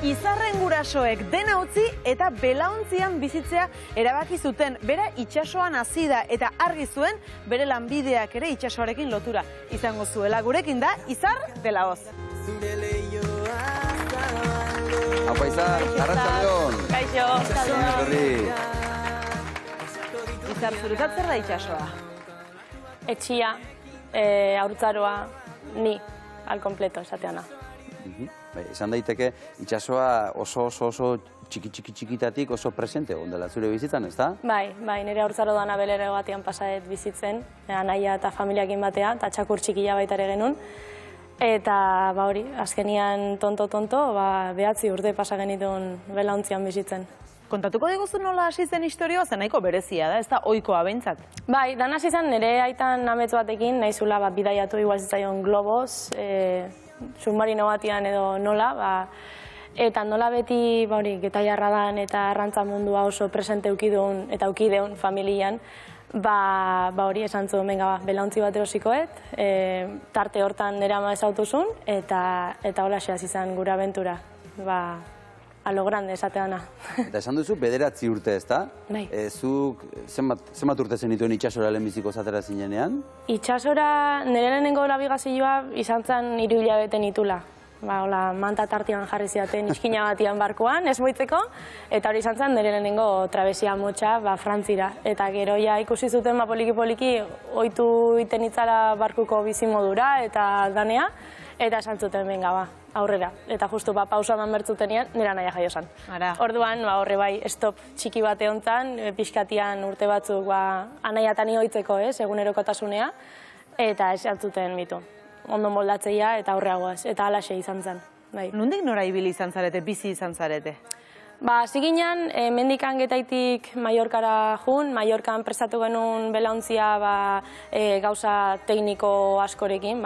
Izarren gurasoek dena utzi eta belauntzian bizitzea erabaki zuten. Bera itsasoan hasi da eta argi zuen bere lanbideak ere itsasoarekin lotura izango zuela. Gurekin da Izar de la Hoz. Apa Izar, arratsaldeon. Kaixo, Izar, zuretzat zer da itsasoa? etxia, haurtzaroa, ni, al completo, esateana. Esan daiteke, itsasoa oso txikitatik oso presente ondela zure bizitzan, ez da? Bai, nire haurtzaro da Nabelere batean pasadet bizitzen, anaia eta familiakin batea, eta txakur txikila baitare genuen. Eta, hori, azkenian tonto, 9 urte pasa genituen belauntzian bizitzen. Kontatuko diguzu nola hasi zen historioa, zen nahiko berezia da, ez da ohikoa behintzat? Bai, dan hasi zen nire aitan amets batekin, nahizula bidaiatu igual zitzaion globoz, submarino batian edo nola, eta nola beti getaiarra dan eta arrantza mundua oso presente eukideun eta eukideun familian, hori esan zuen, belauntzi bat erosikoet, tarte hortan nire ama ezautuzun, eta hola xeaz izan gure abentura, a lo grande esateana. Eta esan duzu, 9 urte, ez da? Bai. Zuk zenbat urte zenituen itsasora lehenbiziko zatera zinenean? Itsasora nire lehenengo nabigazioa izan zen 3 hilabete nitula. Manta tartian jarri zidaten iskina batian barkoan, ez moitzeko, eta hori izan zen nire lehenengo trabesia motxa Frantzira. Eta gero ikusi zuten poliki-poliki ohitu iten itzala barkuko bizimodura eta danea, eta esan zuten, aurrera. Eta justu pausa eman bertzutenean, nire anaia jaio zen. Orduan, horre bai, stop txiki bate hontan, pixkatian urte batzuk anaia tani ohitzeko, egunerokotasunea, eta esan zuten mitu. Ondo moldatzeia eta aurreagoaz, eta alaxe izan zen. Nondik nora ibili izan zarete, bizi izan zarete? Ziginan, mendikan getaitik Mallorkara jun, Mallorkan prestatu genuen belauntzia gauza tekniko askorekin,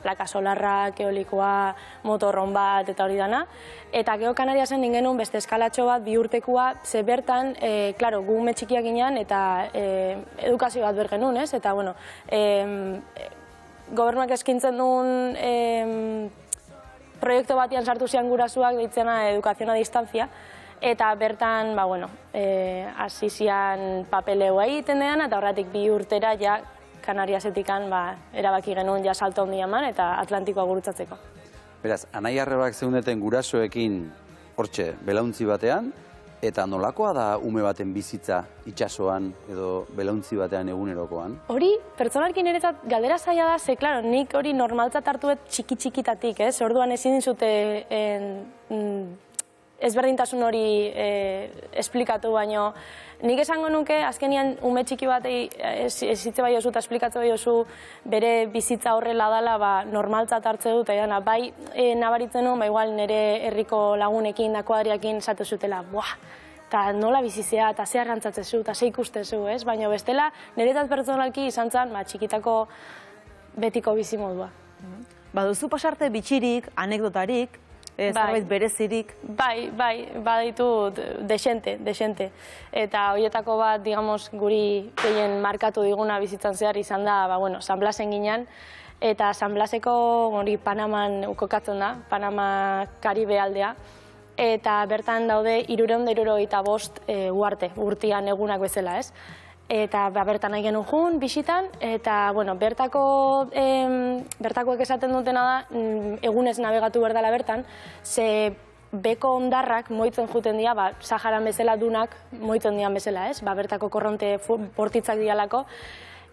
plaka solarrak, eolikoa, motorron bat eta hori dana. Eta geho Kanariasen ningenuen beste eskalatxo bat, 2 urtekoa, ze bertan, gu ume txikiak ginen eta edukazio bat bergenuen, ez? Eta, gobernuak eskintzen duen proiektu batian sartu zian gurasuak deitzena edukazion a distantzia, eta bertan, hasi zian papeleoa egiten dean, eta horretik 2 urtera ja Kanariasetikan erabaki genuen ja salto handia eman eta Atlantikoa gurutzatzeko. Beraz, anai arrebak zeundeten gurasoekin hortxe belauntzi batean, eta nolakoa da ume baten bizitza itsasoan edo belauntzi batean egunerokoan? Hori, pertsonalki niretzat galdera zaila da, ze, klaro, nik hori normaltzat hartuet txiki-txikitatik, ez? Orduan ezin zute ezberdintasun hori esplikatu, baino nik esango nuke, azkenian ume txiki batei ezitze bai osu eta esplikatze bai osu bere bizitza horrela dela normaltzat hartze dut, eta bai nabaritzen hon, igual nire herriko lagunekin, dakoadriakin esatu zutela, eta nola bizizea, eta ze arrantzatzezu, eta ze ikustezu, ez? Baina bestela, niretzat pertsonalki izan zen, txikitako betiko bizimodua. Baduzu pasarte bitxirik, anekdotarik, zerbait berezirik? Bai, baditu desente. Eta horietako bat, digamos, guri gehien markatu diguna bizitzan zehar izan da, San Blasen ginen, eta San Blaseko Panaman kokatzen da, Panama Karibe aldea, eta bertan daude 375 uarte, urtean egunak bezala, ez? Eta bertan nahi genuen jun, bisitan, eta bertakoek esaten dutena da, egunez nabegatu berdala bertan, ze beko ondarrak moitzen juten dira, Saharan bezala dunak moitzen dian bezala, ez? Bertako korronte bortitzak dialako,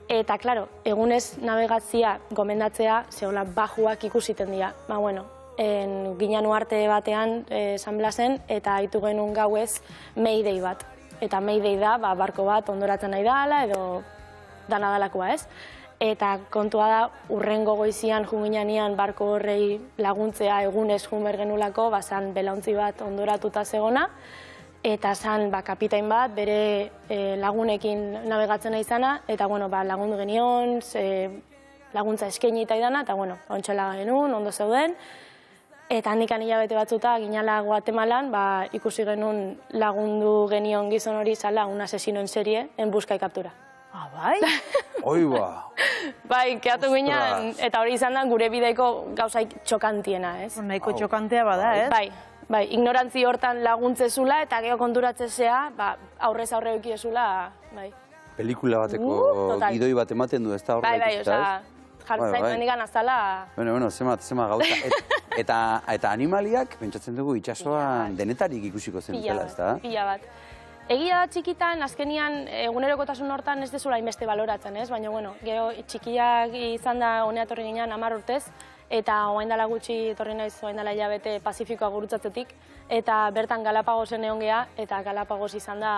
eta, klaro, egunez nabegatzia gomendatzea, zehola bajuak ikusiten dira. Ginen uarte batean, San Blasen, eta haitu genuen gauez Mayday bat. Eta Mayday da, barko bat ondoratzen nahi dala, edo dana dalakoa, ez? Eta kontua da, urrengo goizian junginean barko horrei laguntzea egunez junber genulako, zan belauntzi bat ondoratuta zegona, eta zan kapitain bat, bere lagunekin nabegatzen nahi zana, eta lagundu genion, laguntza eskaini eta idana, eta ontxela genuen, ondo zeuden, eta handikan hilabete batzuta, ginala Guatemalan, ikusi genuen lagundu genion gizon hori zala un asesino en serie en busca y captura. Bai? Oi ba! Keatu ginen, eta hori izan da gure bideiko gauzaik txokantiena, ez? Nahiko txokantea bada, ez? Bai, ignorantzi hortan laguntzezula eta geho konturatzezea, aurrez aurre eukiezula, bai. Pelikula bateko total. gidoi bat ematen du, ez da horrela Bai, ikusita, osea, jartzen mendigan azala... Bueno, zema gauza. Eta animaliak, pentsatzen dugu, itxasoan denetarik ikusiko zenutela, ez da? Pila bat. Egia da txikitan, azkenian egunerokotasun hortan ez dezula inbeste baloratzen, ez? Baina, bueno, geho txikiak izan da honea etorri ginen 10 urtez, eta oain dela gutxi etorri naiz, oain dela hilabete Pazifikoa gurutzatzetik, eta bertan Galapagosen egon geha, eta Galapagos izan da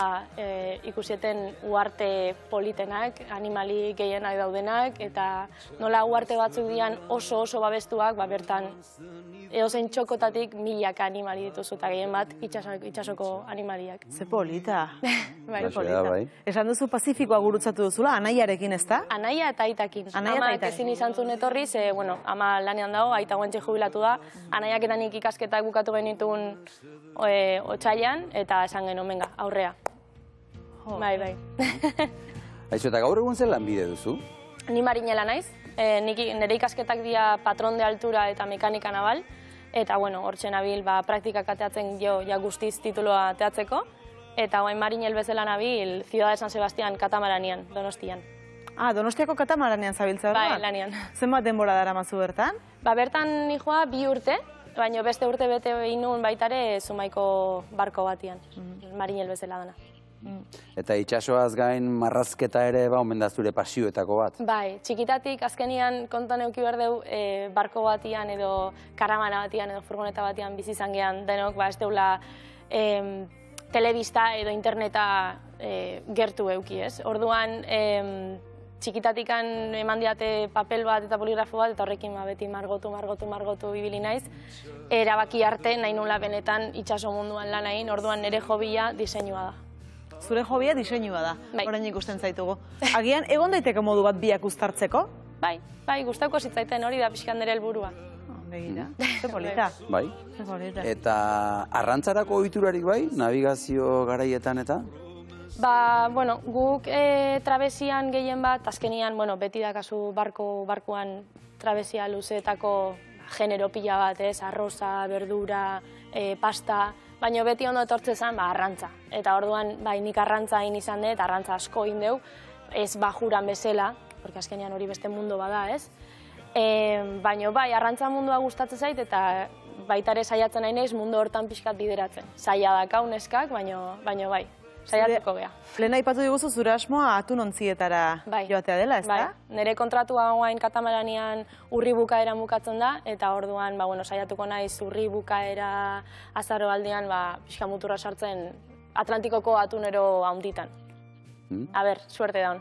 ikusieten uarte politenak, animali gehienak daudenak, eta nola uarte batzuk dian oso babestuak, bertan eozein txokotatik milaka animali dituzu, eta gehien bat itxasoko animaliak. Ze polita. Bai, Bai. Esan duzu Pazifikoa gurutzatu duzula, anaiarekin, ez da? Anaia eta aitakin. Anaia eta Ama aitakin. ezin izan zuen etorri, ze, bueno, ama lanean dago, aita guantxe jubilatu da. Anaiak eta nik ikasketak bukatu genituen otsailean, eta esan genuen, venga, aurrea. Bai. Aizu, eta gaur egun zen lanbide duzu? Ni marinela naiz, nire ikasketak dira patron de altura eta mekanika naval, eta, bueno, hortxe nabil, praktikak ateatzen jo, ja guztiz tituloa ateatzeko, eta guain marinel bezala nabil, Ciudad de San Sebastián katamaranian, Donostian. Donostiako katamaranean zabiltza Bai, orduan? lanian. Zenbat denbora daramazu bertan? Bertan nijoa 2 urte, baina beste urte bete inun baitare Zumaiko barko batian, marinel bezala dana. Eta itxasoaz gain marrazketa ere, omen da zure pasioetako bat. Bai, txikitatik azkenian kontan euki behar deu barko batian edo karamana batian edo furgoneta batian bizi izan gehan denok, ez deula telebista edo interneta gertu euki, ez? Orduan, txikitatikan eman diate papel bat eta poligrafo bat, eta horrekin beti margotu ibili naiz. Erabaki arte nahi nula benetan itxaso munduan lan egin, orduan nire hobia diseinua da. Zure hobia diseinua da, Bai. orain ikusten zaitugu. Agian, egon daiteke modu bat biak uztartzeko? Bai, gustauko zitzaiten hori da pixkan nire helburua. Begira, ze polita. Bai. Ze polita. Eta arrantzarako ohiturarik bai, navigazio garaietan eta? Bueno, guk trabesian gehien bat, azkenian, beti dakazu barkuan trabesia luzeetako genero pila bat, arroza, verdura, pasta, baina beti ondo etortze zen, arrantza. Eta orduan, nik arrantza egin izan dut, arrantza asko egin deu, ez bajuran bezala, porque azkenian hori beste mundu bada, ez? Baina bai, arrantza mundua gustatzen zait, eta baita ere saiatzen nahi naiz mundu hortan pixkat bideratzen. Zaila dakau neskak, baina bai. Saiatuko geha. Lehen aipatu diguzu zure asmoa atunontzietara joatea dela, ez da? Nire kontratua guain katamaranian urri bukaeran bukatzen da, eta orduan saiatuko naiz urri bukaera azaro aldean pixka muturra sartzen Atlantikoko atunero haunditan. A ber, suerte daun.